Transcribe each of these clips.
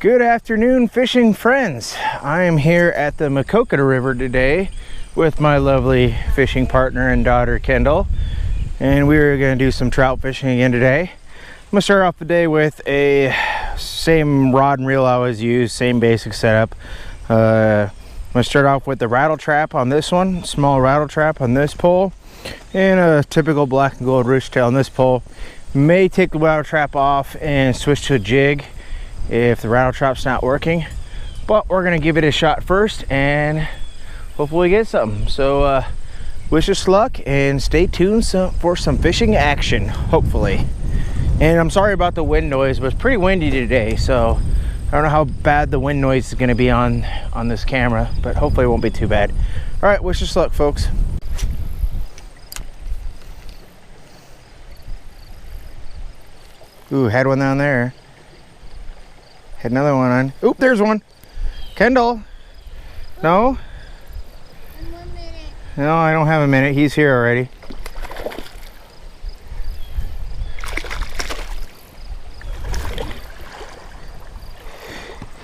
Good afternoon, fishing friends. I am here at the Maquoketa River today with my lovely fishing partner and daughter, Kendall. And we're going to do some trout fishing again today. I'm going to start off the day with a same rod and reel I always use, same basic setup. I'm going to start off with the rattle trap on this one, small rattle trap on this pole, and a typical black and gold roost tail on this pole. May take the rattle trap off and switch to a jig if the rattle trap's not working, but we're gonna give it a shot first and hopefully get something. So wish us luck and stay tuned for some fishing action, hopefully. And I'm sorry about the wind noise, but it's pretty windy today, so I don't know how bad the wind noise is gonna be on this camera, but hopefully it won't be too bad. All right, wish us luck, folks. Ooh, had one down there. Had another one on. Oop, there's one. Kendall. No? 1 minute. No, I don't have a minute. He's here already.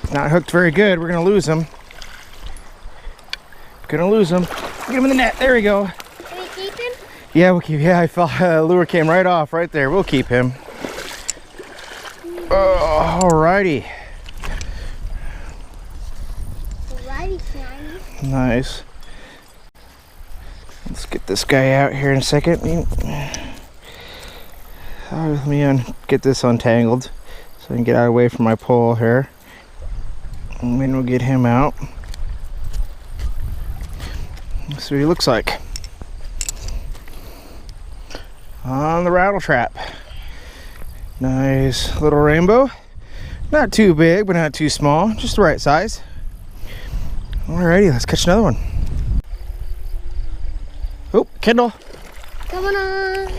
He's not hooked very good. We're gonna lose him. Gonna lose him. Get him in the net. There we go. Can we keep him? Yeah, we'll keep. Yeah, I felt lure came right off right there. We'll keep him. Alrighty. Nice. Let's get this guy out here in a second. Let me get this untangled so I can get out away from my pole here. And then we'll get him out. Let's see what he looks like on the rattle trap. Nice little rainbow. Not too big, but not too small. Just the right size. Alrighty, let's catch another one. Oh, Kendall. Come on.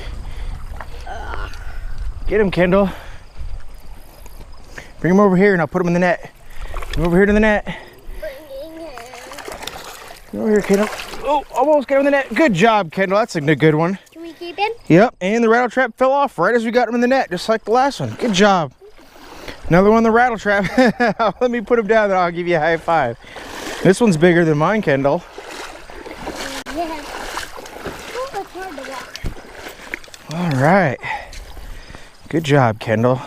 Get him, Kendall. Bring him over here and I'll put him in the net. Come over here to the net. Bringing him. Come over here, Kendall. Oh, almost got him in the net. Good job, Kendall. That's a good one. Can we keep him? Yep, and the rattle trap fell off right as we got him in the net, just like the last one. Good job. Another one, the rattle trap. Let me put him down and I'll give you a high five. This one's bigger than mine, Kendall. Yeah. Oh, it's hard to walk. All right. Good job, Kendall.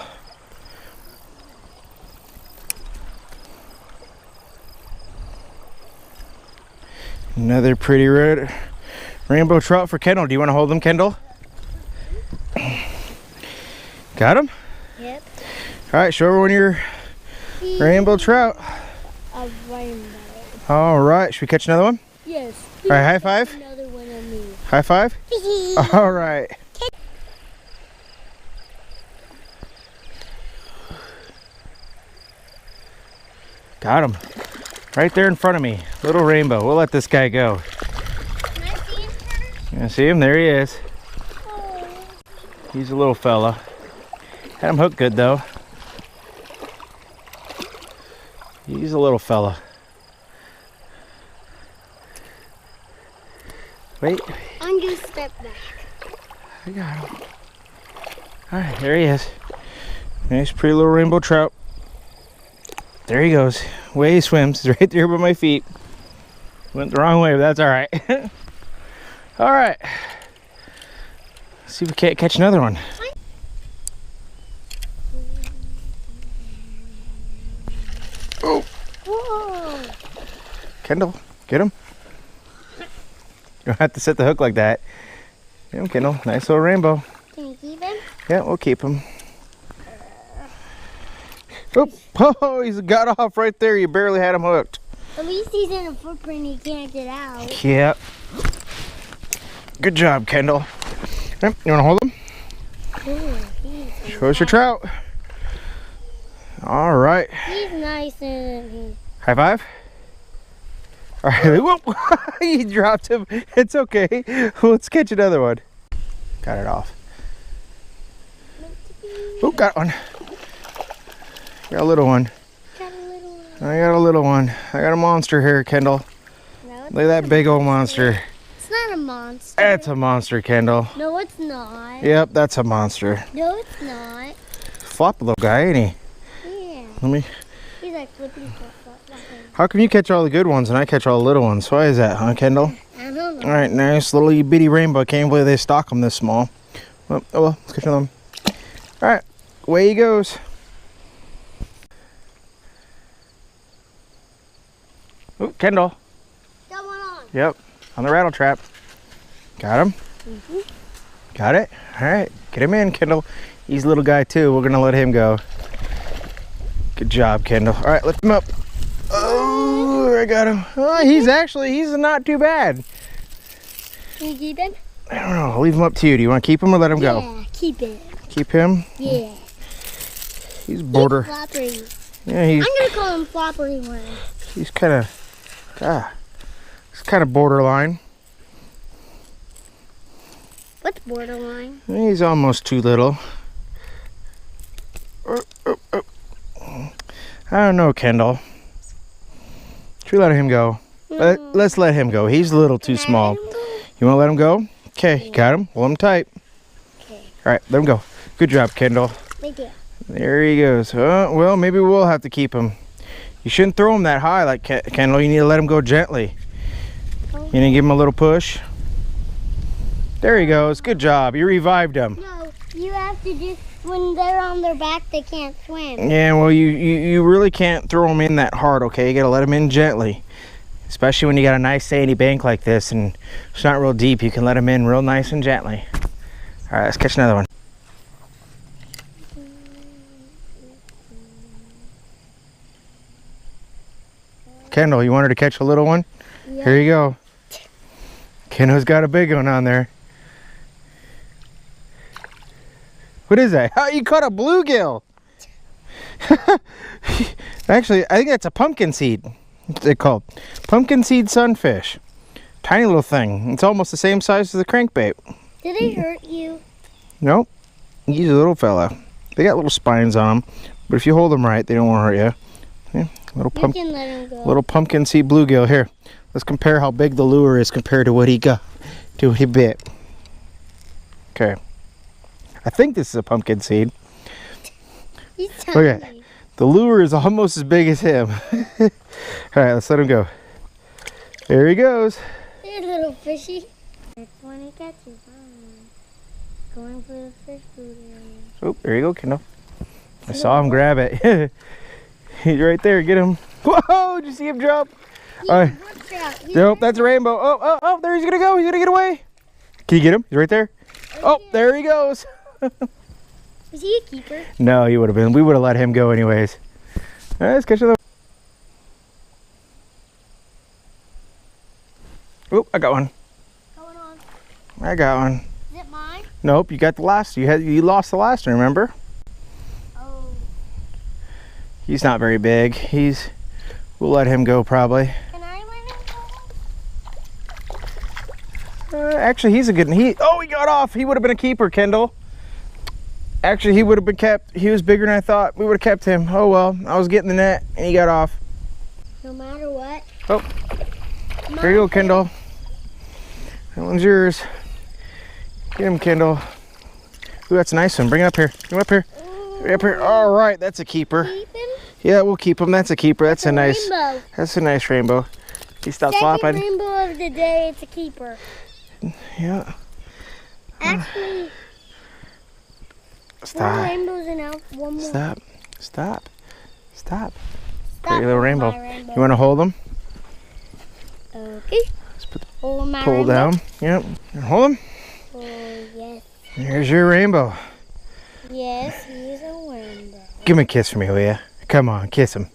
Another pretty red rainbow trout for Kendall. Do you want to hold them, Kendall? Got him? Yep. All right, show everyone your rainbow trout. A rainbow. All right, should we catch another one? Yes. All right, high five. Another one on me. High five. All right. Got him. Right there in front of me. Little rainbow. We'll let this guy go. Can I see him first? You see him? There he is. Oh. He's a little fella. Had him hooked good though. He's a little fella. Wait. I'm gonna step back. I got him. Alright, there he is. Nice pretty little rainbow trout. There he goes. Way he swims. He's right there by my feet. Went the wrong way, but that's alright. Alright. See if we can't catch another one. Oh. Whoa. Kendall, get him. You don't have to set the hook like that. Get him, Kendall. Nice little rainbow. Can you keep him? Yeah, we'll keep him. Oh, he's got off right there. You barely had him hooked. At least he's in a footprint he can't get out. Yep. Good job, Kendall. Yep, you want to hold him? Ooh, Show us your trout. All right. He's nice and High five. All right. Whoop. You dropped him. It's okay. Let's catch another one. Got it off. Oh, got one. Got a little one. got a little one. I got a little one. I got a monster here, Kendall. No, Look at that big old monster. It's not a monster. That's a monster, Kendall. No, it's not. Yep, that's a monster. No, it's not. Flop little guy, ain't he? Yeah. Let me. He's flippity flop flop flopping. How come you catch all the good ones and I catch all the little ones? Why is that, huh, Kendall? I don't know. All right, nice little bitty rainbow. I can't believe they stock them this small. Oh well, let's catch another one. All right, away he goes. Oh, Kendall. Got one on. Yep, on the rattle trap. Got him. Got it. All right, get him in, Kendall. He's a little guy too. We're gonna let him go. Good job, Kendall. All right, lift him up. Oh, I got him. Oh, he's not too bad. Can you keep him? I don't know. I'll leave him up to you. Do you want to keep him or let him go? Yeah, keep it. Keep him? Yeah. He's border. He's floppery. Yeah, he's. I'm gonna call him floppery one. He's kind of. He's kind of borderline. What's borderline? He's almost too little. I don't know, Kendall. Should we let him go? Let's let him go. He's a little too small. You want to let him go? Okay, got him. Hold him tight. Okay. All right, let him go. Good job, Kendall. Thank you. There he goes. Well, maybe we'll have to keep him. You shouldn't throw him that high like Kendall. You need to let him go gently. You need to give him a little push. There he goes. Good job. You revived him. No, you have to just, when they're on their back, they can't swim. Yeah, well, you really can't throw them in that hard, okay? You got to let them in gently. Especially when you got a nice sandy bank like this and it's not real deep. You can let them in real nice and gently. All right, let's catch another one. Kendall, you wanted to catch a little one? Yeah. Here you go. Kendall's got a big one on there. What is that? Oh, you caught a bluegill. Actually, I think that's a pumpkin seed. What's it called? Pumpkin seed sunfish. Tiny little thing. It's almost the same size as the crankbait. Did they hurt you? Nope. He's a little fella. They got little spines on them, but if you hold them right, they don't want to hurt you. Yeah, You can let him go. little pumpkin seed bluegill. Here, let's compare how big the lure is compared to what he got, to what he bit. Okay. I think this is a pumpkin seed. He's Okay. tiny. The lure is almost as big as him. All right, let's let him go. There he goes. Hey, little fishy. Next one he catches. Going for the fish food area. Oh, there you go, Kendall. I saw him grab it. He's right there. Get him. Whoa, did you see him jump? All right. Nope, that's a rainbow. Oh, there he's going to go. He's going to get away. Can you get him? He's right there. Oh, there he goes. Was he a keeper? No, he would have been. We would have let him go anyways. All right, let's catch another. Oh, I got one. Going on. I got one. Is it mine? Nope, you got the last. You lost the last one, remember? Oh. He's not very big. We'll let him go probably. Can I let him go? Actually, he's a good one. He got off. He would have been a keeper, Kendall. Actually, he would have been kept. He was bigger than I thought. We would have kept him. Oh well, I was getting the net and he got off. No matter what. Oh, here you go, Kendall. That one's yours. Get him, Kendall. Ooh, that's a nice one. Bring it up here. Come up here. Bring it up here. All right, that's a keeper. Keep him? Yeah, we'll keep him. That's a keeper. That's a nice. Rainbow. That's a nice rainbow. He stopped Second flopping. rainbow of the day. It's a keeper. Yeah. Actually, Stop. 4 rainbows and now 1 more. Stop. Stop. Stop. Stop Pretty little my rainbow. rainbow. You want to hold him? Okay. Let's put the Hold my pole rainbow. down. Yep. Hold him. Oh, yes. Here's your rainbow. Yes, he's a rainbow. Give him a kiss for me, will ya? Come on, kiss him.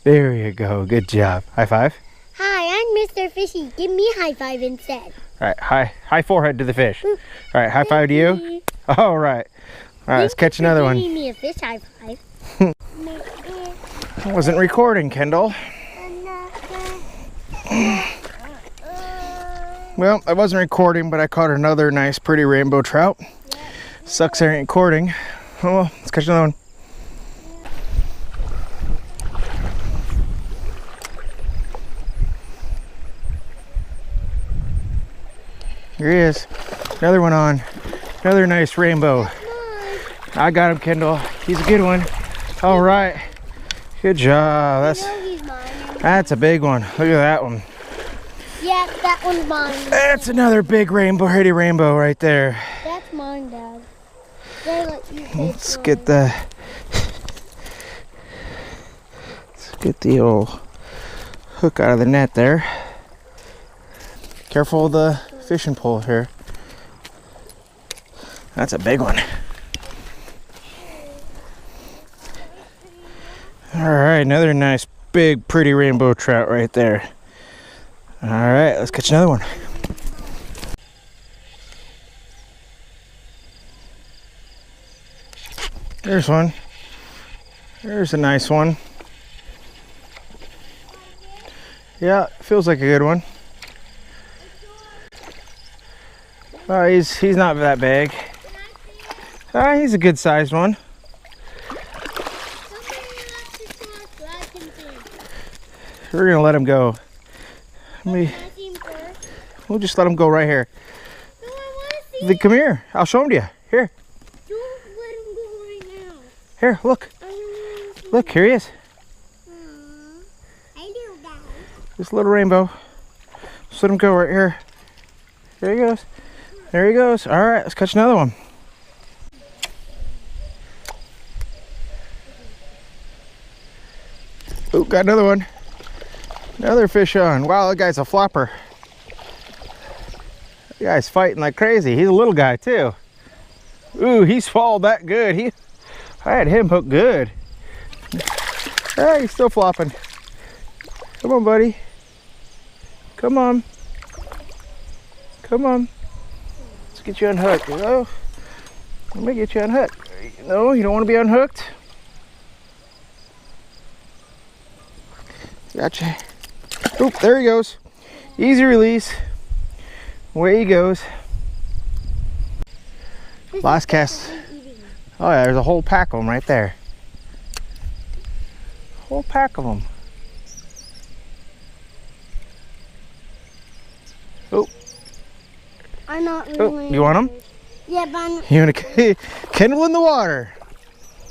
There you go. Good job. High five. Hi, I'm Mr. Fishy. Give me a high five instead. All right. High forehead to the fish. All right. High five to you. All right. All right. Let's catch another one. Give me a fish high five. I wasn't recording, Kendall. Well, I wasn't recording, but I caught another nice, pretty rainbow trout. Sucks I ain't recording. Oh well, let's catch another one. Here he is. Another one on. Another nice rainbow. I got him, Kendall. He's a good one. All right. Good job. That's he's mine. that's a big one. Look at that one. Yeah, that one's mine. That's another big rainbow, pretty rainbow right there. That's mine, Dad. They let you Let's get the old hook out of the net there. Careful of the fishing pole here. That's a big one. All right, another nice big pretty rainbow trout right there. All right, let's catch another one. There's one. There's a nice one. Yeah, feels like a good one. Oh, he's not that big. He's a good sized one. We're gonna let him go. We'll just let him go right here. Come here. I'll show him to you. Here. Don't let him go right now. Here, look. Look, here he is. This little rainbow. Just let him go right here. There he goes. There he goes. All right, let's catch another one. Oh, got another one. Another fish on. Wow, that guy's a flopper. That guy's fighting like crazy. He's a little guy too. Ooh, he swallowed that good. I had him hooked good. Ah, he's still flopping. Come on, buddy. Come on. Come on. Let's get you unhooked. Oh, let me get you unhooked. No, you don't want to be unhooked. Gotcha. Oop, there he goes. Easy release. Away he goes. Last cast. Oh yeah, there's a whole pack of them right there. Whole pack of them. Oh. I'm not really. Oh, you want them? Yeah, but I'm... You want to Kendall in the water?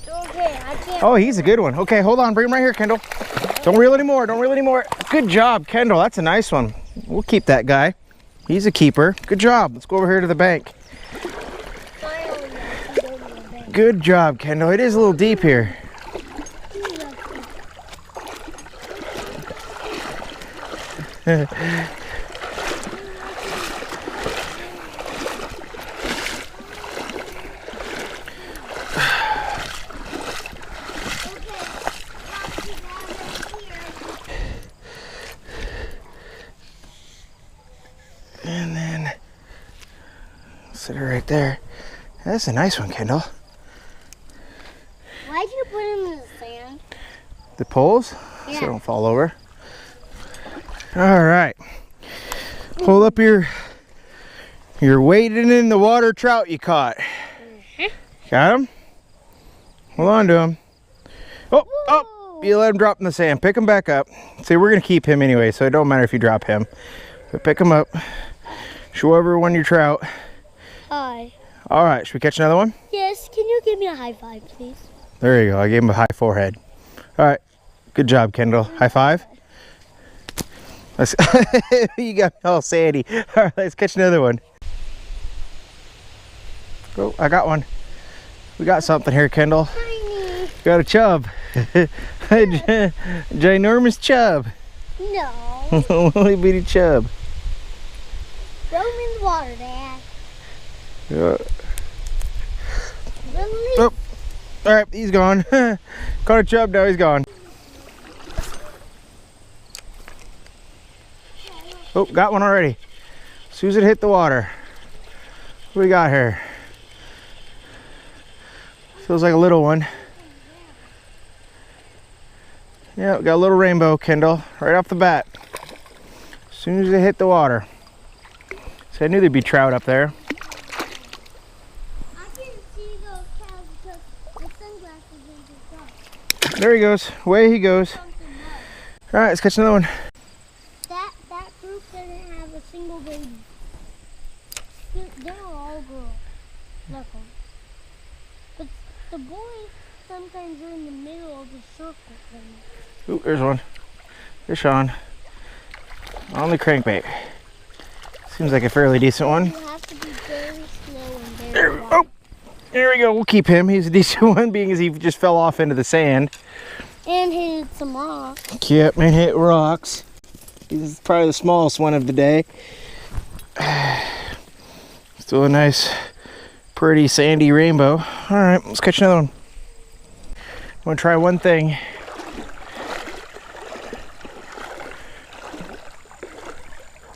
Okay, I can't. Oh, he's a good one. Okay, hold on. Bring him right here, Kendall. Don't reel anymore. Don't reel anymore. Good job, Kendall. That's a nice one. We'll keep that guy. He's a keeper. Good job. Let's go over here to the bank. Good job, Kendall. It is a little deep here. And then sit her right there. That's a nice one, Kendall. Why'd you put him in the sand? The poles? Yeah. So they don't fall over. All right. Hold up your wading in the water trout you caught. Got him? Hold on to him. Oh, oh, you let him drop in the sand. Pick him back up. See, we're going to keep him anyway, so it don't matter if you drop him. But pick him up. Show everyone your trout. Hi. All right, should we catch another one? Yes, can you give me a high five, please? There you go. I gave him a high forehead. All right. Good job, Kendall. High five. Let's you got me all sandy. All right, let's catch another one. Oh, I got one. We got something here, Kendall. Tiny. Got a chub. Ginormous chub. No. Little bitty chub. Throw him in the water, Dad. Yeah. Release. Oh. All right, he's gone. Caught a chub, now he's gone. Oh, got one already. As soon as it hit the water. What do we got here? Feels like a little one. Yeah, we got a little rainbow, Kendall, right off the bat. As soon as it hit the water. So I knew there'd be trout up there. I can see those cows because the sunglasses in his dark. There he goes. Away he goes. All right, let's catch another one. That group doesn't have a single baby. They're all girls. Look. But the boys sometimes are in the middle of the circle. Ooh, there's one. Fish on. On the crankbait. Seems like a fairly decent one. You have to be very slow and very There, oh, there we go. We'll keep him. He's a decent one, being as he just fell off into the sand. And hit some rocks. Yep, and hit rocks. He's probably the smallest one of the day. Still a nice, pretty sandy rainbow. All right, let's catch another one. I'm gonna try one thing.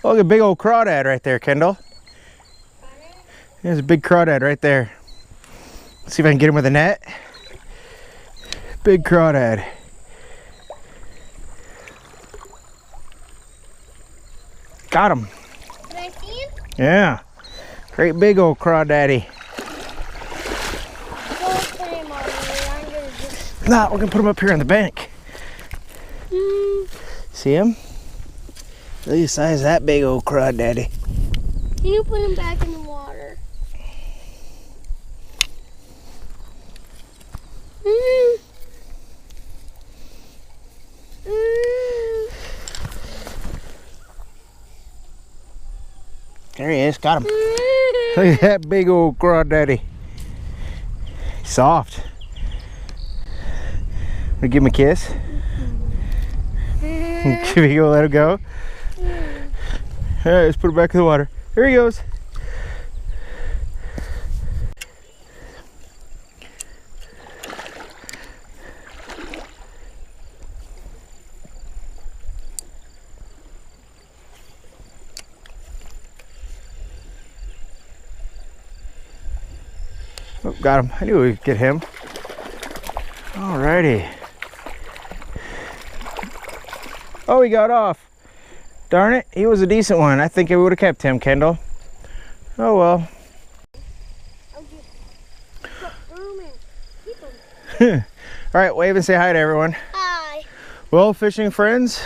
Oh, look, a big old crawdad right there, Kendall. There's a big crawdad right there. Let's see if I can get him with a net. Big crawdad. Got him. Can I see him? Yeah. Great big old crawdaddy. Don't put him on me. I'm gonna just... Nah, we're gonna put him up here on the bank. See him? Look at the size of that big old crawdaddy. Can you put him back in the water? There he is, got him. Look at that big old crawdaddy. Soft. Wanna give him a kiss? Should we go let him go? All right, let's put it back in the water. Here he goes. Oh, got him. I knew we could get him. Alrighty. Oh, he got off. Darn it, he was a decent one. I think I would have kept him, Kendall. Oh well. Alright, wave and say hi to everyone. Hi. Well, fishing friends,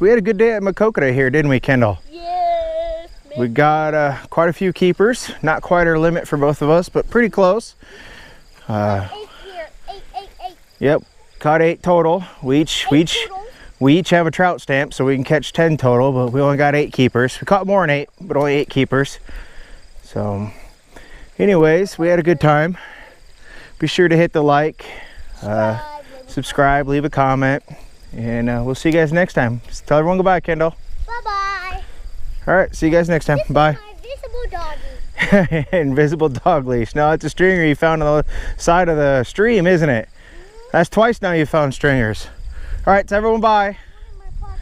we had a good day at Maquoketa here, didn't we, Kendall? Yes. We got quite a few keepers. Not quite our limit for both of us, but pretty close. 8 here. 8. Yep, caught 8 total. We each have a trout stamp, so we can catch 10 total, but we only got 8 keepers. We caught more than 8, but only 8 keepers. So, anyways, we had a good time. Be sure to hit the like, subscribe, leave a comment, and we'll see you guys next time. Just tell everyone goodbye, Kendall. Bye-bye. All right, see you guys next time. Bye. My invisible doggy. Invisible dog leash. No, it's a stringer you found on the side of the stream, isn't it? That's twice now you found stringers. All right, tell everyone bye. In my pocket.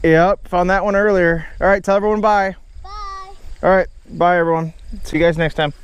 Yep, found that one earlier. All right, tell everyone bye. Bye. All right, bye everyone. See you guys next time.